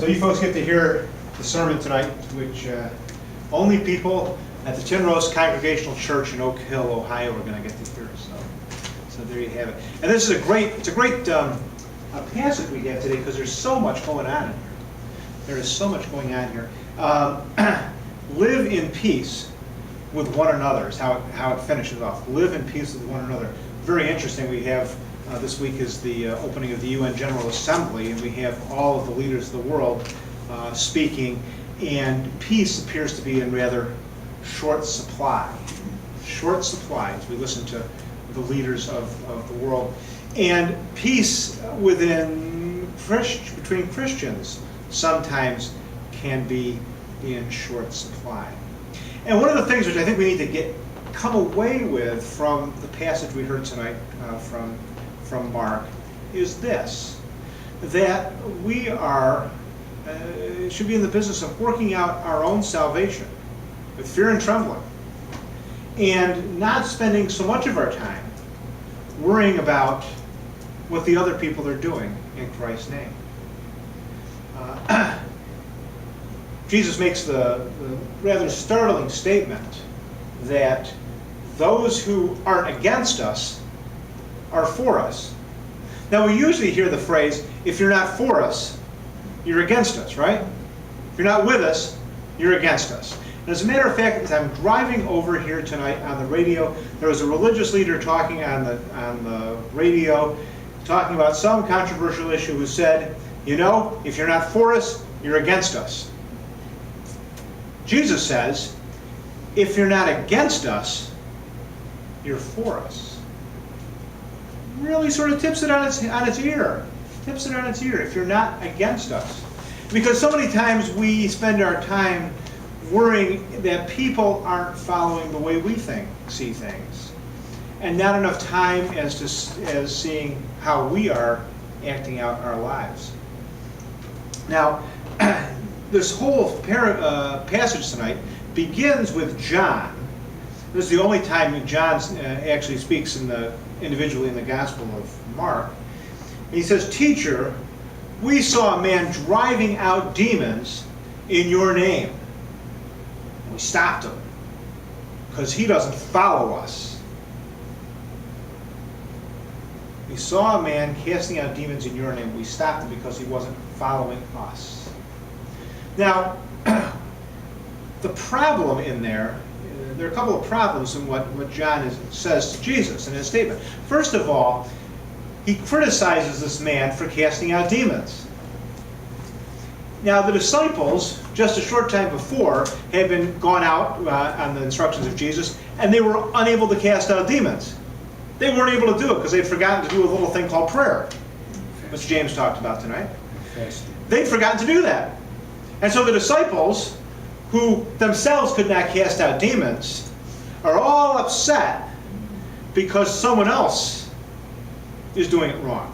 So you folks get to hear the sermon tonight, which only people at the Tin Rose Congregational Church in Oak Hill, Ohio, are going to get to hear. So there you have it. And this is a great passage we have today because there's so much going on in here. There is so much going on here. Live in peace with one another is how it finishes off. Live in peace with one another. Very interesting. We have this week is the opening of the UN General Assembly, and we have all of the leaders of the world speaking, and peace appears to be in rather short supply. Short supply as we listen to the leaders of the world. And peace between Christians sometimes can be in short supply. And one of the things which I think we need to come away with from the passage we heard tonight from Mark is this, that we should be in the business of working out our own salvation with fear and trembling, and not spending so much of our time worrying about what the other people are doing in Christ's name. Jesus makes the rather startling statement that those who aren't against us are for us. Now, we usually hear the phrase, if you're not for us, you're against us, right? If you're not with us, you're against us. And as a matter of fact, as I'm driving over here tonight on the radio, there was a religious leader talking on the radio, talking about some controversial issue, who said, you know, if you're not for us, you're against us. Jesus says, if you're not against us, you're for us. Really sort of tips it on its ear. Tips it on its ear, if you're not against us. Because so many times we spend our time worrying that people aren't following the way we see things, and not enough time as seeing how we are acting out our lives. Now, this whole passage tonight begins with John. This is the only time John actually speaks individually in the Gospel of Mark. And he says, "Teacher, we saw a man driving out demons in your name. And we stopped him because he doesn't follow us." We saw a man casting out demons in your name. We stopped him because he wasn't following us. Now, the problem in there are a couple of problems in what John says to Jesus in his statement. First of all, he criticizes this man for casting out demons. Now, the disciples, just a short time before, had been gone out on the instructions of Jesus, and they were unable to cast out demons. They weren't able to do it because they'd forgotten to do a little thing called prayer, which James talked about tonight. They'd forgotten to do that. And so the disciples, who themselves could not cast out demons, are all upset because someone else is doing it wrong.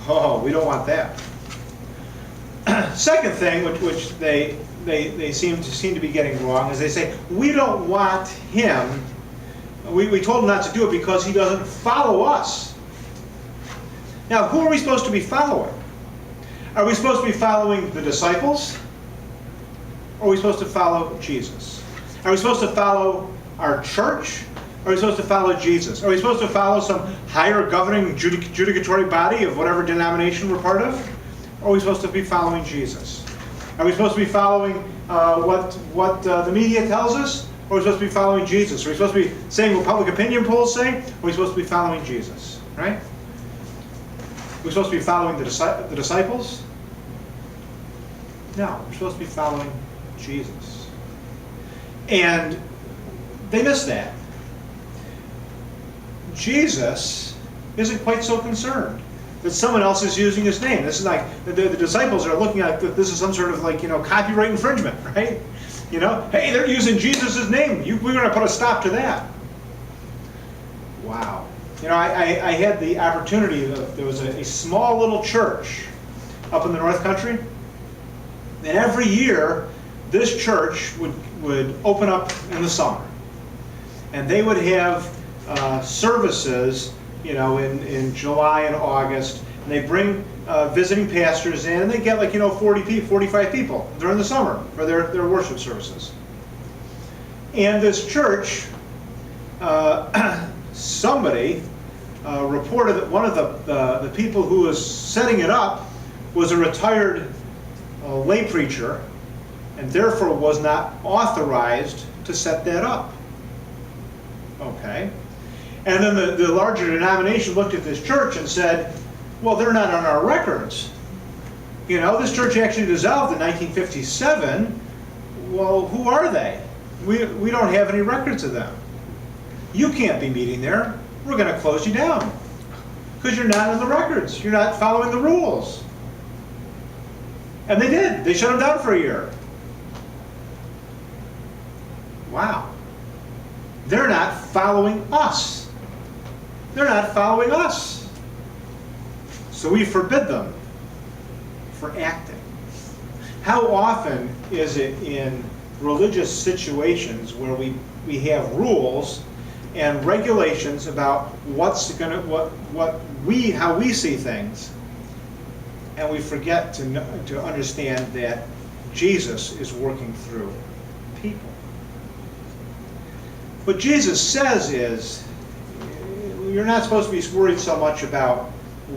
Oh, we don't want that. Second thing, which they seem to be getting wrong, is they say, we don't want him. We told him not to do it because he doesn't follow us. Now, who are we supposed to be following? Are we supposed to be following the disciples? Or are we supposed to follow Jesus? Are we supposed to follow our church? Or are we supposed to follow Jesus? Are we supposed to follow some higher governing judicatory body of whatever denomination we're part of? Or are we supposed to be following Jesus? Are we supposed to be following what the media tells us? Or are we supposed to be following Jesus? Are we supposed to be saying what public opinion polls say? Or are we supposed to be following Jesus? Right? Are we supposed to be following the disciples? No, we're supposed to be following Jesus. And they miss that. Jesus isn't quite so concerned that someone else is using his name. This is like the disciples are looking at this is some sort of copyright infringement, right? Hey, they're using Jesus' name. We're going to put a stop to that. Wow. I had the opportunity. There was a small little church up in the North Country, and every year this church would open up in the summer, and they would have services, in July and August, and they bring visiting pastors in, and they get like, 40 people, 45 people during the summer for their worship services. And this church, somebody reported that one of the people who was setting it up was a retired lay preacher, and therefore was not authorized to set that up. Okay. And then the larger denomination looked at this church and said, well, they're not on our records. This church actually dissolved in 1957. Well, who are they? We don't have any records of them. You can't be meeting there. We're going to close you down because you're not on the records. You're not following the rules. And they did. They shut them down for a year. Wow. They're not following us. They're not following us. So we forbid them for acting. How often is it in religious situations where we have rules and regulations about how we see things, and we forget to understand that Jesus is working through people. What Jesus says is, you're not supposed to be worried so much about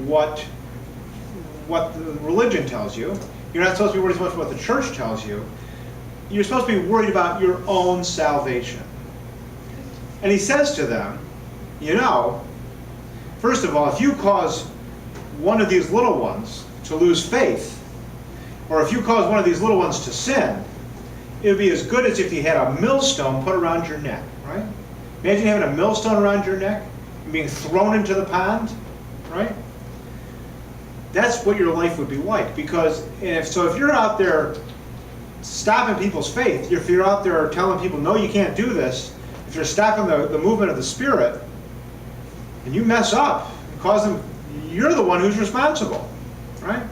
what the religion tells you. You're not supposed to be worried so much about what the church tells you. You're supposed to be worried about your own salvation. And he says to them, first of all, if you cause one of these little ones to lose faith, or if you cause one of these little ones to sin, it would be as good as if you had a millstone put around your neck, right? Imagine having a millstone around your neck and being thrown into the pond, right? That's what your life would be like. Because if you're out there stopping people's faith, if you're out there telling people, no, you can't do this, if you're stopping the movement of the Spirit, and you mess up, and cause them, you're the one who's responsible, right?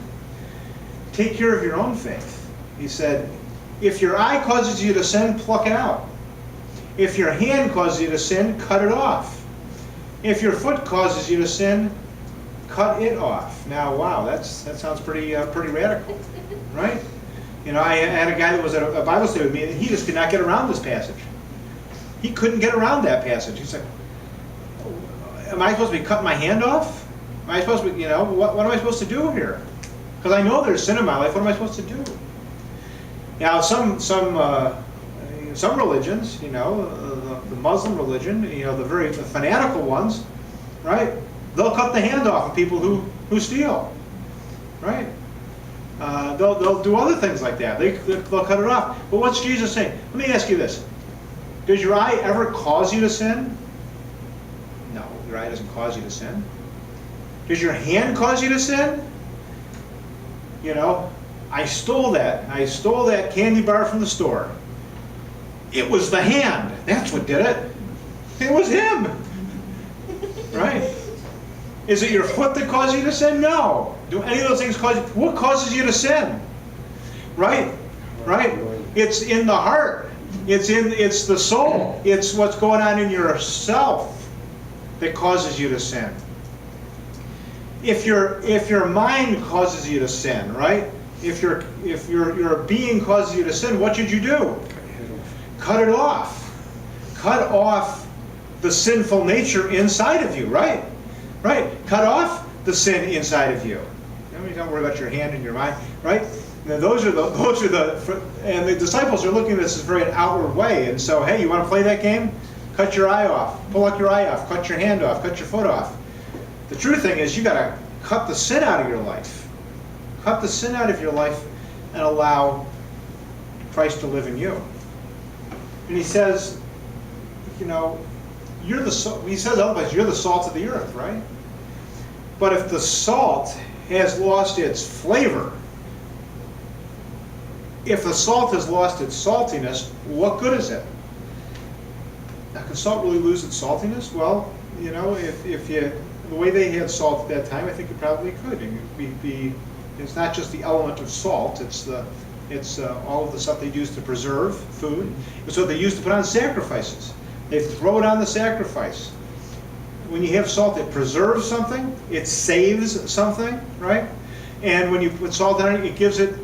Take care of your own faith. He said, if your eye causes you to sin, pluck it out. If your hand causes you to sin, cut it off. If your foot causes you to sin, cut it off. Now, wow, that sounds pretty radical, right? I had a guy that was at a Bible study with me, and he just could not get around this passage. He couldn't get around that passage. He's like, am I supposed to be cutting my hand off? Am I supposed to be, what am I supposed to do here? Because I know there's sin in my life. What am I supposed to do? Now, some religions, the Muslim religion, the fanatical ones, right? They'll cut the hand off of people who steal, right? They'll do other things like that. They'll cut it off. But what's Jesus saying? Let me ask you this. Does your eye ever cause you to sin? No, your eye doesn't cause you to sin. Does your hand cause you to sin? I stole that candy bar from the store. It was the hand. That's what did it. It was him. Right? Is it your foot that causes you to sin? No. Do any of those things cause you? What causes you to sin? Right? Right? It's in the heart. It's the soul. It's what's going on in yourself that causes you to sin. If your mind causes you to sin, right? If your being causes you to sin, what should you do? Cut it off. Cut off the sinful nature inside of you, right? Right? Cut off the sin inside of you. Don't worry about your hand and your mind, right? Now those are the and the disciples are looking at this as very an outward way, and so, hey, you want to play that game? Cut your eye off, pull up your eye off, cut your hand off, cut your foot off. The true thing is you got to cut the sin out of your life. Cut the sin out of your life and allow Christ to live in you. And he says, you're the, he says otherwise, you're the salt of the earth, right? But if the salt has lost its flavor, if the salt has lost its saltiness, what good is it? Now, can salt really lose its saltiness? Well, if you, the way they had salt at that time, I think it probably could. It's not just the element of salt, it's all of the stuff they use to preserve food. It's what they use to put on sacrifices. They throw it on the sacrifice. When you have salt, it preserves something, it saves something, right? And when you put salt on it, it gives it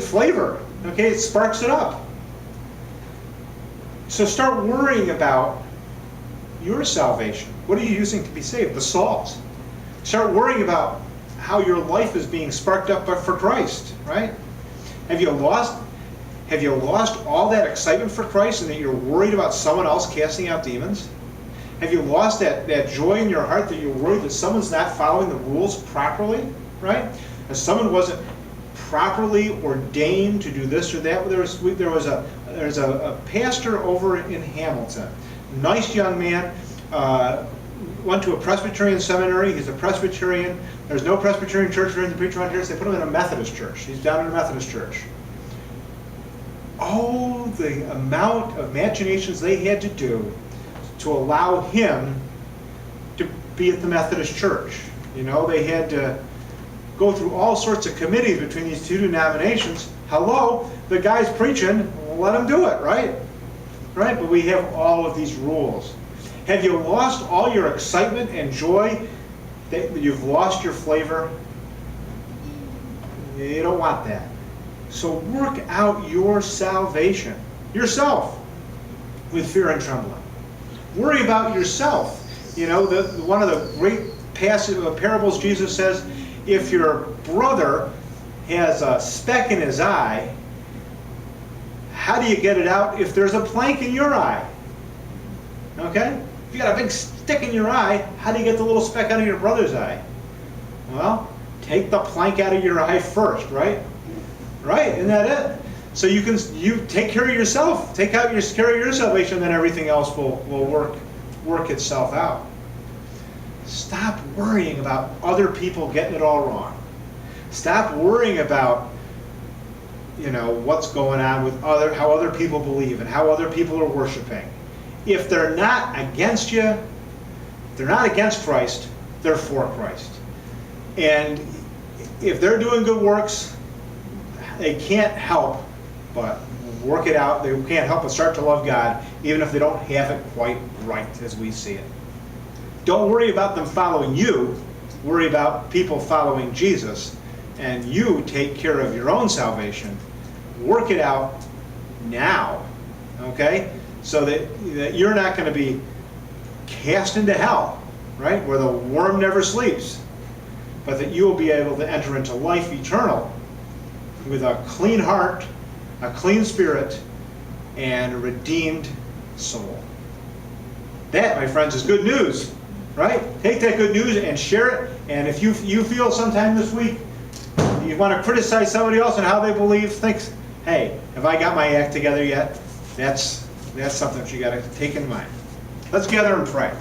flavor. Okay, it sparks it up. So start worrying about your salvation. What are you using to be saved? The salt. Start worrying about how your life is being sparked up for Christ, right? Have you lost all that excitement for Christ and that you're worried about someone else casting out demons? Have you lost that joy in your heart that you're worried that someone's not following the rules properly, right? That someone wasn't properly ordained to do this or that? There's a pastor over in Hamilton, nice young man, went to a Presbyterian seminary. He's a Presbyterian. There's no Presbyterian church for him to preach around here, so they put him in a Methodist church. He's down in a Methodist church. Oh, the amount of machinations they had to do to allow him to be at the Methodist church. You know, they had to go through all sorts of committees between these two denominations. Hello, the guy's preaching, let him do it, right? Right? But we have all of these rules. Have you lost all your excitement and joy? That you've lost your flavor? You don't want that. So work out your salvation, yourself, with fear and trembling. Worry about yourself. You know, one of the great parables Jesus says, if your brother has a speck in his eye, how do you get it out if there's a plank in your eye? Okay? If you got a big stick in your eye, how do you get the little speck out of your brother's eye? Well, take the plank out of your eye first, right? Right? Isn't that it? So you take care of yourself, take out care of your salvation, then everything else will work itself out. Stop worrying about other people getting it all wrong. Stop worrying about, you know, what's going on with how other people believe and how other people are worshiping. If they're not against you, they're not against Christ, they're for Christ. And if they're doing good works, they can't help but work it out. They can't help but start to love God, even if they don't have it quite right as we see it. Don't worry about them following you. Worry about people following Jesus. And you take care of your own salvation. Work it out now. Okay? So that you're not going to be cast into hell, right? Where the worm never sleeps. But that you will be able to enter into life eternal with a clean heart, a clean spirit, and a redeemed soul. That, my friends, is good news, right? Take that good news and share it. And if you feel sometime this week you want to criticize somebody else and how they believe, think, hey, have I got my act together yet? That's something that you got to take in mind. Let's gather and pray.